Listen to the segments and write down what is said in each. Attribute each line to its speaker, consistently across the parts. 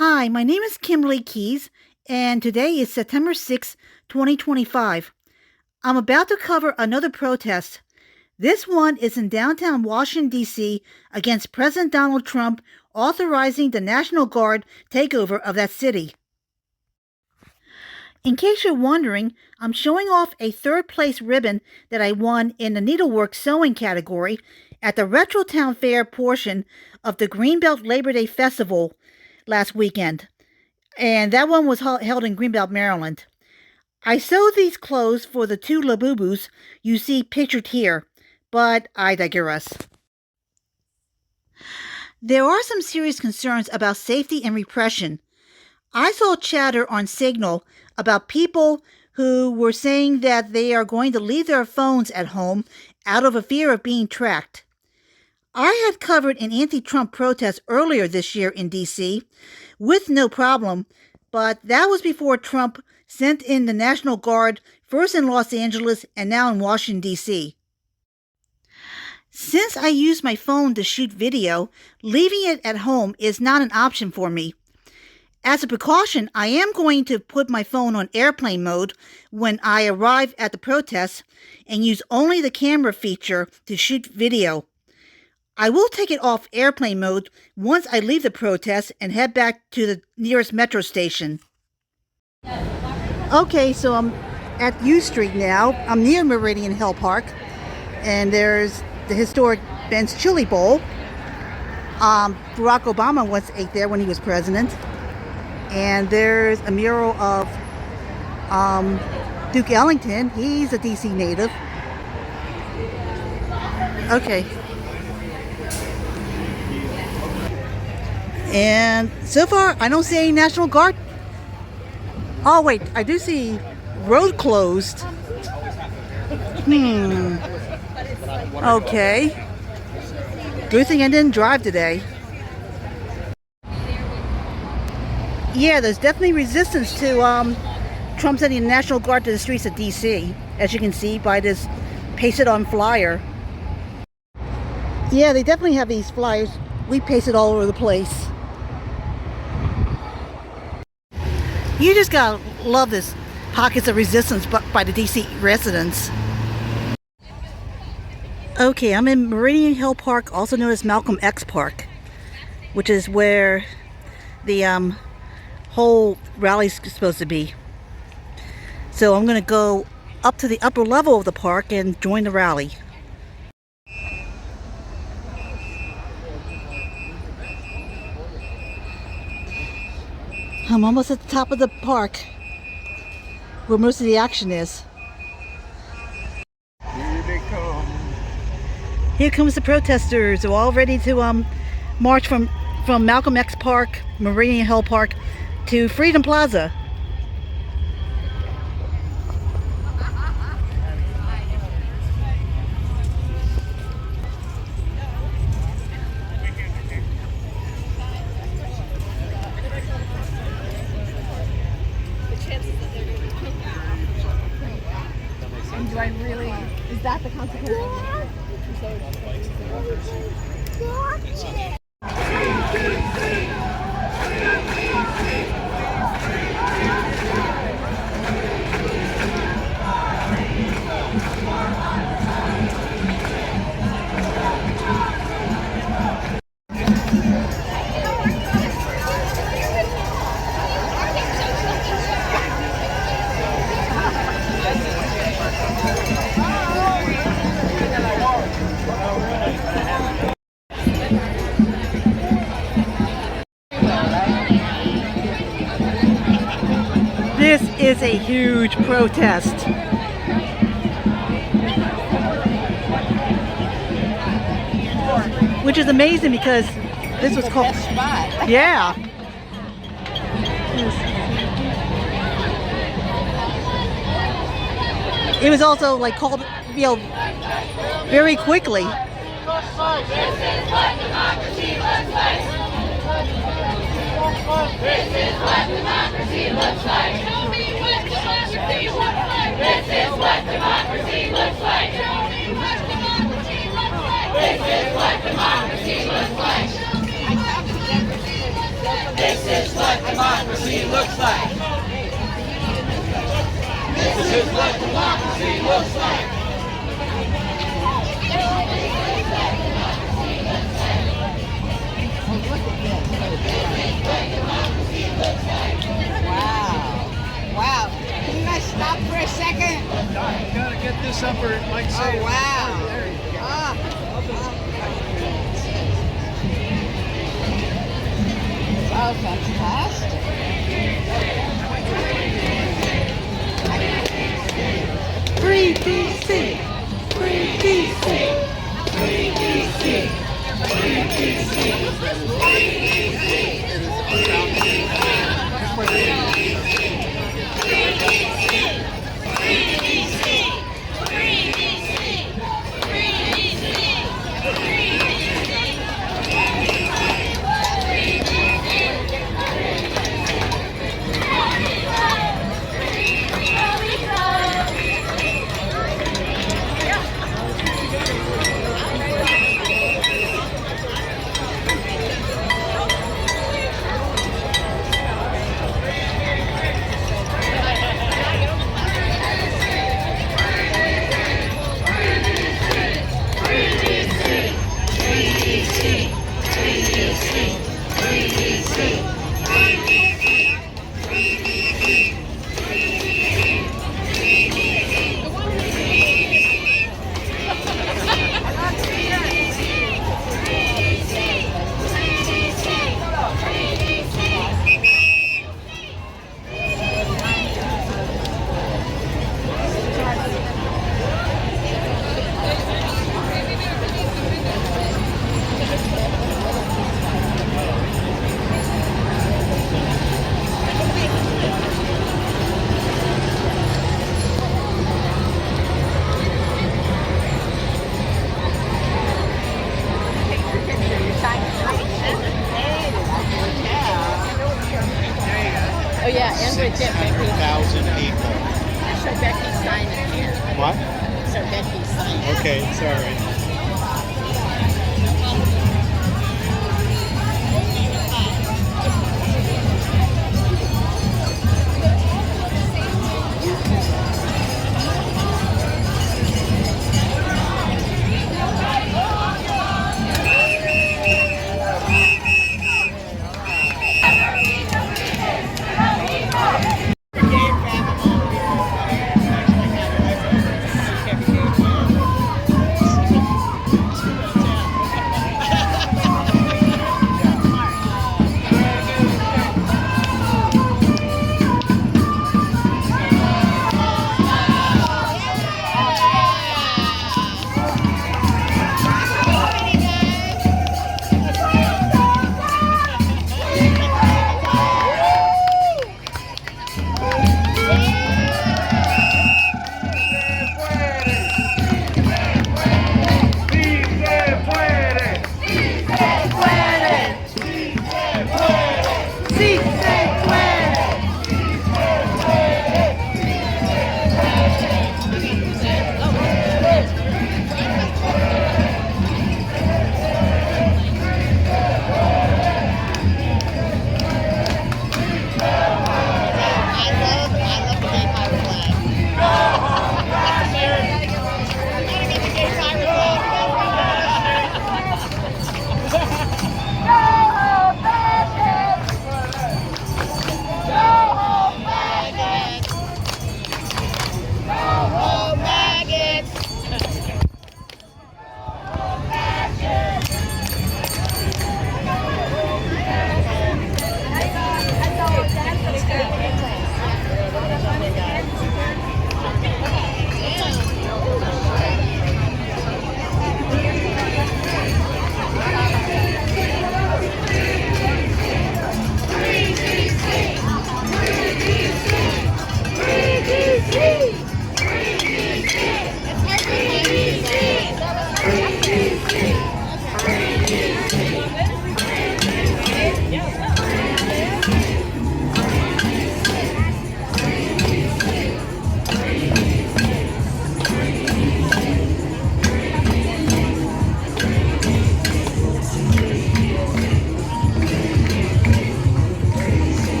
Speaker 1: Hi, my name is Kimberly Keys, and today is September 6, 2025. I'm about to cover another protest. This one is in downtown Washington, D.C., against President Donald Trump authorizing the National Guard takeover of that city. In case you're wondering, I'm showing off a third place ribbon that I won in the needlework sewing category at the Retro Town Fair portion of the Greenbelt Labor Day Festival last weekend. And that one was held in Greenbelt, Maryland. I sewed these clothes for the two Labubus you see pictured here, but I digress. There are some serious concerns about safety and repression. I saw chatter on Signal about people who were saying that they are going to leave their phones at home out of a fear of being tracked. I had covered an anti-Trump protest earlier this year in D.C. with no problem, but that was before Trump sent in the National Guard, first in Los Angeles and now in Washington, D.C. Since I use my phone to shoot video, leaving it at home is not an option for me. As a precaution, I am going to put my phone on airplane mode when I arrive at the protest and use only the camera feature to shoot video. I will take it off airplane mode once I leave the protest and head back to the nearest metro station. Okay, so I'm at U Street now. I'm near Meridian Hill Park, and there's the historic Ben's Chili Bowl. Barack Obama once ate there when he was president. And there's a mural of Duke Ellington. He's a DC native. Okay. And so far, I don't see any National Guard. Oh, wait, I do see road closed. Okay. Good thing I didn't drive today. Yeah, there's definitely resistance to Trump sending the National Guard to the streets of D.C., as you can see by this pasted-on flyer. Yeah, they definitely have these flyers. We pasted all over the place. You just gotta love this pockets of resistance by the D.C. residents. Okay, I'm in Meridian Hill Park, also known as Malcolm X Park, which is where the whole rally's supposed to be. So I'm going to go up to the upper level of the park and join the rally. I'm almost at the top of the park, where most of the action is.
Speaker 2: Here they come.
Speaker 1: Here comes the protesters. They're all ready to march from Malcolm X Park, Meridian Hill Park, to Freedom Plaza.
Speaker 3: And do I really, is that the consequence
Speaker 1: This is a huge protest. Which is amazing because this was called... Yeah. It was also like called, very quickly.
Speaker 4: This is what democracy looks like. This is what democracy looks like. Tell me what democracy looks like. This is what democracy looks like. Tell me what democracy looks like. This is what democracy looks like. This is is what democracy looks like. This is what democracy looks like.
Speaker 2: Wow. Can you guys stop for a second?
Speaker 5: You gotta get this up or it might say.
Speaker 2: Oh, wow.
Speaker 5: There you go.
Speaker 2: Oh, fantastic.
Speaker 1: Free DC! Free DC!
Speaker 4: Free DC! Free DC!
Speaker 3: Oh yeah, and with Becky.
Speaker 5: 600,000 people.
Speaker 3: So Becky signed it here.
Speaker 5: What?
Speaker 3: So Becky signed it.
Speaker 5: Okay, sorry.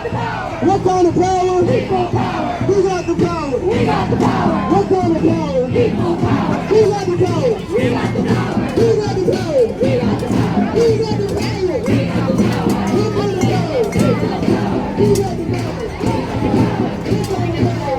Speaker 6: What kind of power? People power. Who got the power? We got the power. What kind of power? People power. Who got the power? We got the power. Who got the power? We got the power. Who got the power? We got the power. What kind of power? People power. Who got the power? We got the power. What kind of power?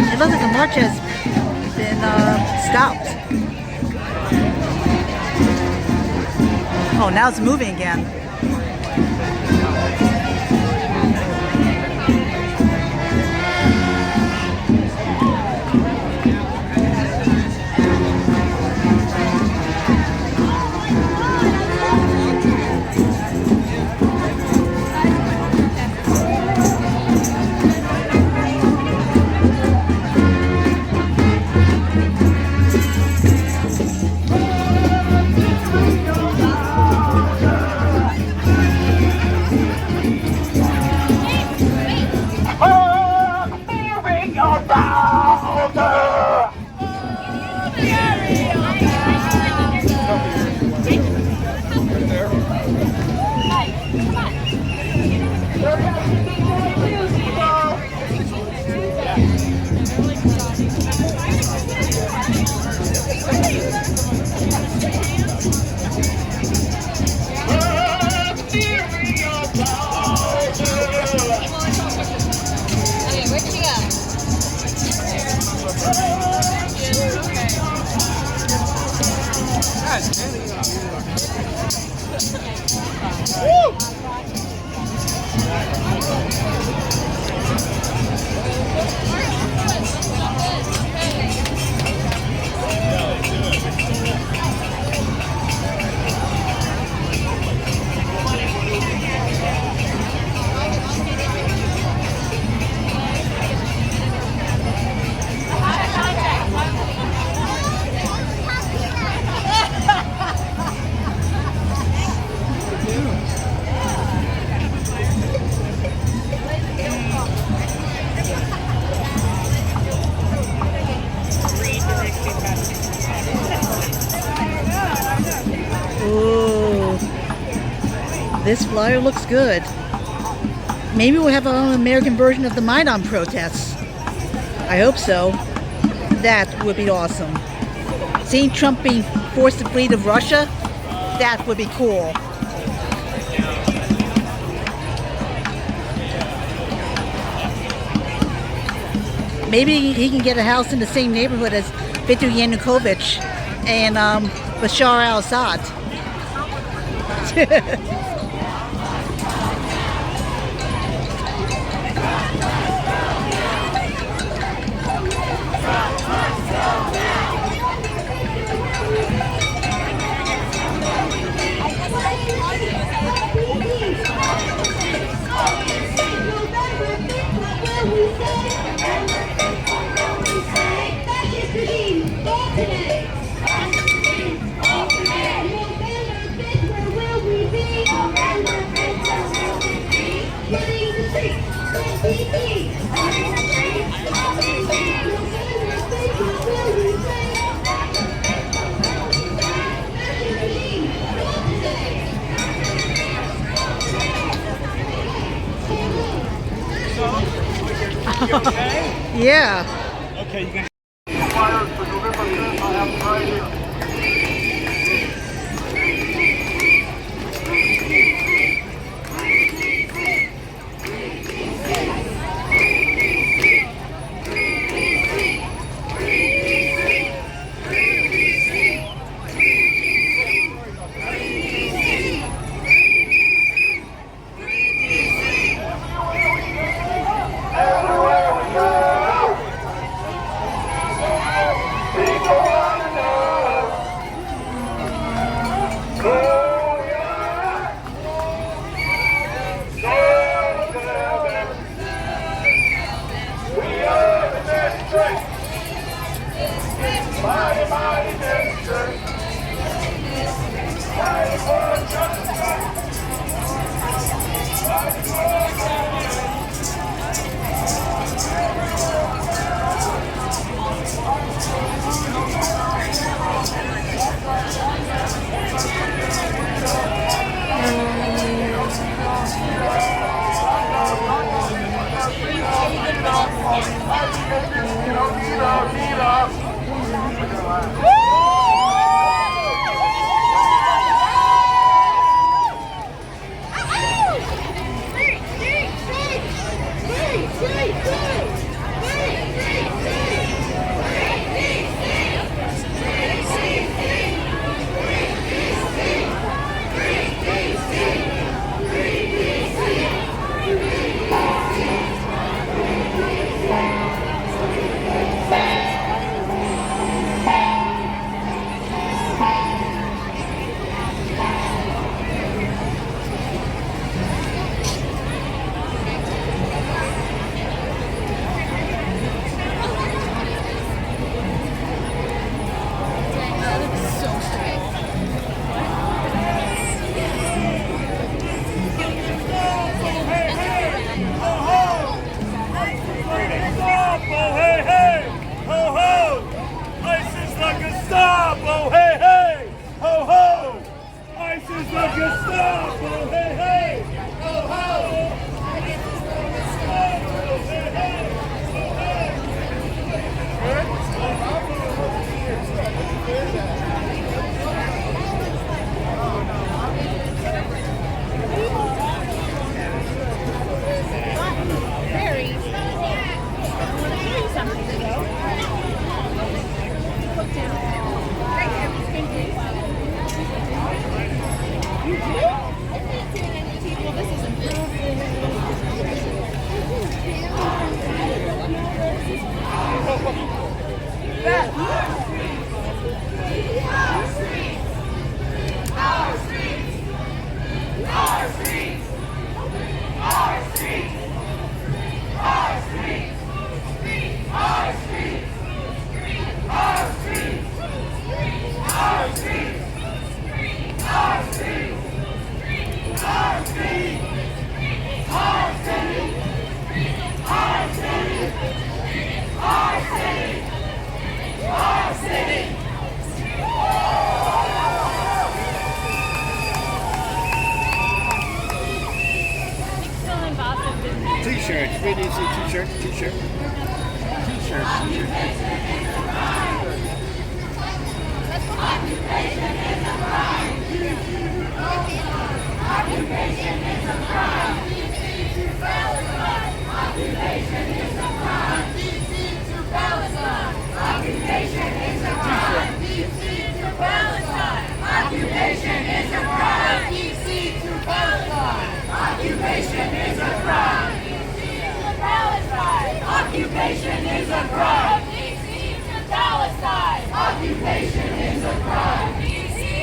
Speaker 1: It looks like the march has been stopped. Oh, now it's moving again. Ooh, this flyer looks good. Maybe we'll have our own American version of the Maidan protests. I hope so. That would be awesome. Seeing Trump being forced to flee to Russia, that would be cool. Maybe he can get a house in the same neighborhood as Viktor Yanukovych and Bashar al-Assad. Yeah.
Speaker 5: Okay, you can. T-shirts. We need to see t-shirt. T-shirt.
Speaker 4: Occupation is a crime. DC to Palestine. Occupation is a crime. DC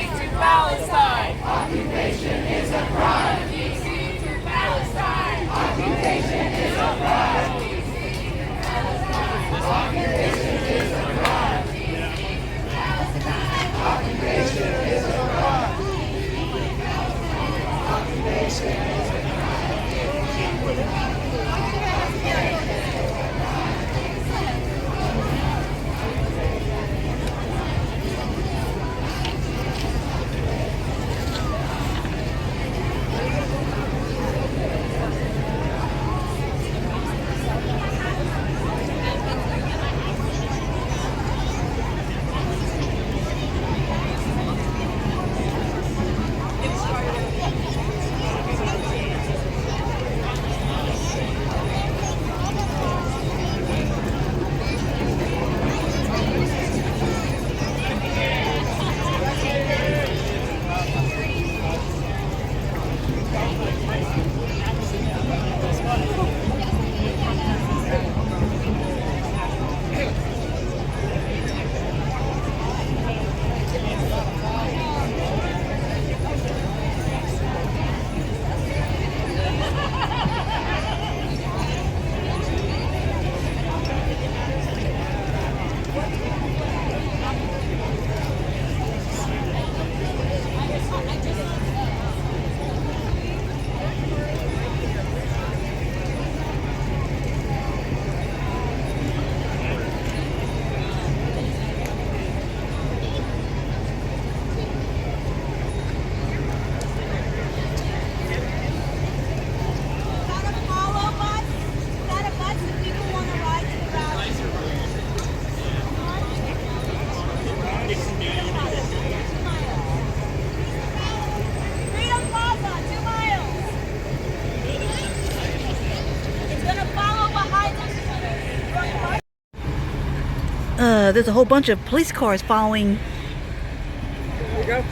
Speaker 1: there's a whole bunch of police cars following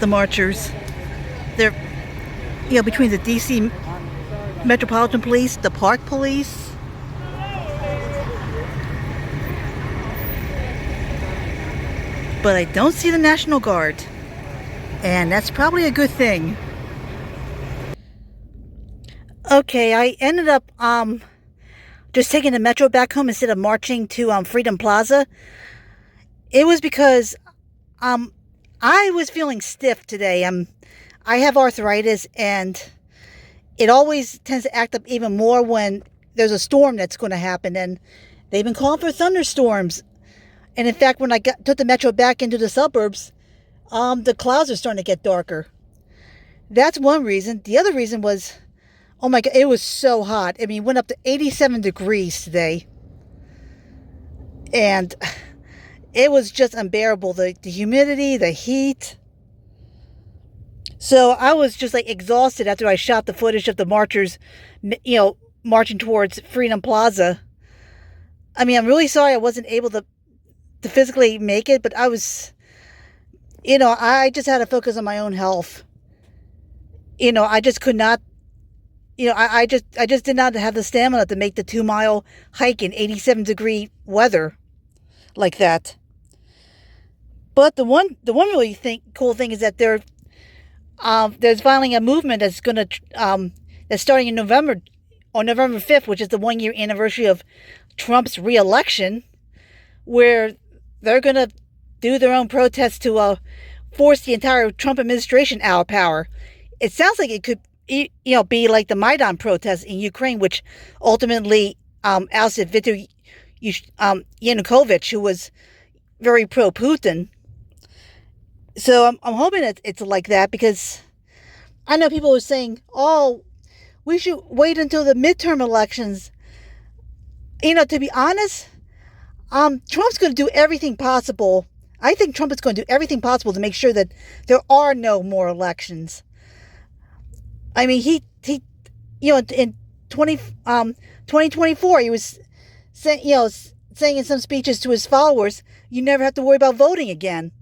Speaker 1: the marchers. They're, between the DC Metropolitan Police, the Park Police. But I don't see the National Guard. And that's probably a good thing. Okay, I ended up just taking the metro back home instead of marching to Freedom Plaza. It was because I was feeling stiff today. I have arthritis, and it always tends to act up even more when there's a storm that's going to happen. And they've been calling for thunderstorms. And in fact, when I took the metro back into the suburbs, the clouds are starting to get darker. That's one reason. The other reason was, oh my God, it was so hot. I mean, it went up to 87 degrees today. And it was just unbearable. The humidity, the heat. So I was just like exhausted after I shot the footage of the marchers, marching towards Freedom Plaza. I mean, I'm really sorry I wasn't able to physically make it, but I was, I just had to focus on my own health. I just could not, I just did not have the stamina to make the 2-mile hike in 87-degree weather like that. But the one really cool thing is that there's finally a movement that's that's starting in November, on November 5th, which is the 1-year anniversary of Trump's re-election, where they're going to do their own protests to force the entire Trump administration out of power. It sounds like it could, be like the Maidan protests in Ukraine, which ultimately ousted Viktor Yanukovych, who was very pro-Putin. So I'm hoping it's like that, because I know people are saying, oh, we should wait until the midterm elections. To be honest, Trump's going to do everything possible. I think Trump is going to do everything possible to make sure that there are no more elections. I mean, he in 2024, he was saying in some speeches to his followers, you never have to worry about voting again.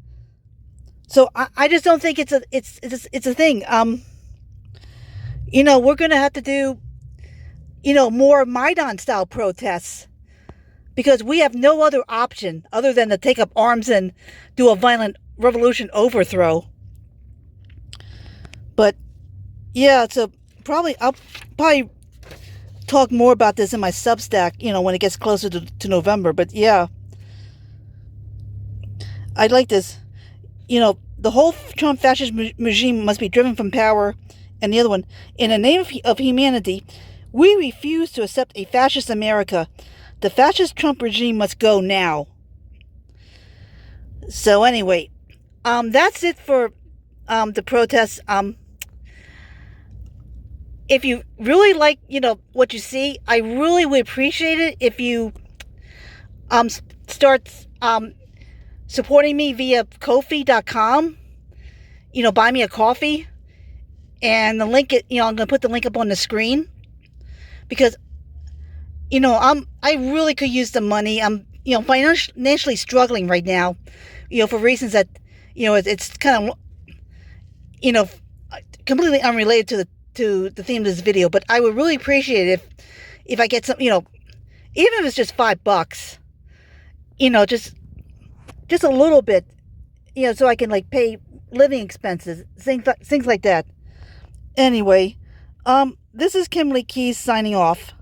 Speaker 1: So I just don't think it's a thing. We're going to have to do, more Maidan style protests, because we have no other option other than to take up arms and do a violent revolution overthrow. But yeah, so I'll probably talk more about this in my Substack, when it gets closer to November. But yeah, I'd like this. The whole Trump fascist regime must be driven from power. And the other one, in the name of humanity, we refuse to accept a fascist America. The fascist Trump regime must go now. So anyway, that's it for the protests. If you really like, what you see, I really would appreciate it if you start supporting me via Ko-fi.com. Buy me a coffee. And the link, I'm going to put the link up on the screen, because, I really could use the money. I'm, financially struggling right now, for reasons that, it's kind of, completely unrelated to the theme of this video. But I would really appreciate it if I get some, even if it's just $5, just a little bit, so I can pay living expenses, things like that. Anyway, this is Kimberly Keys signing off.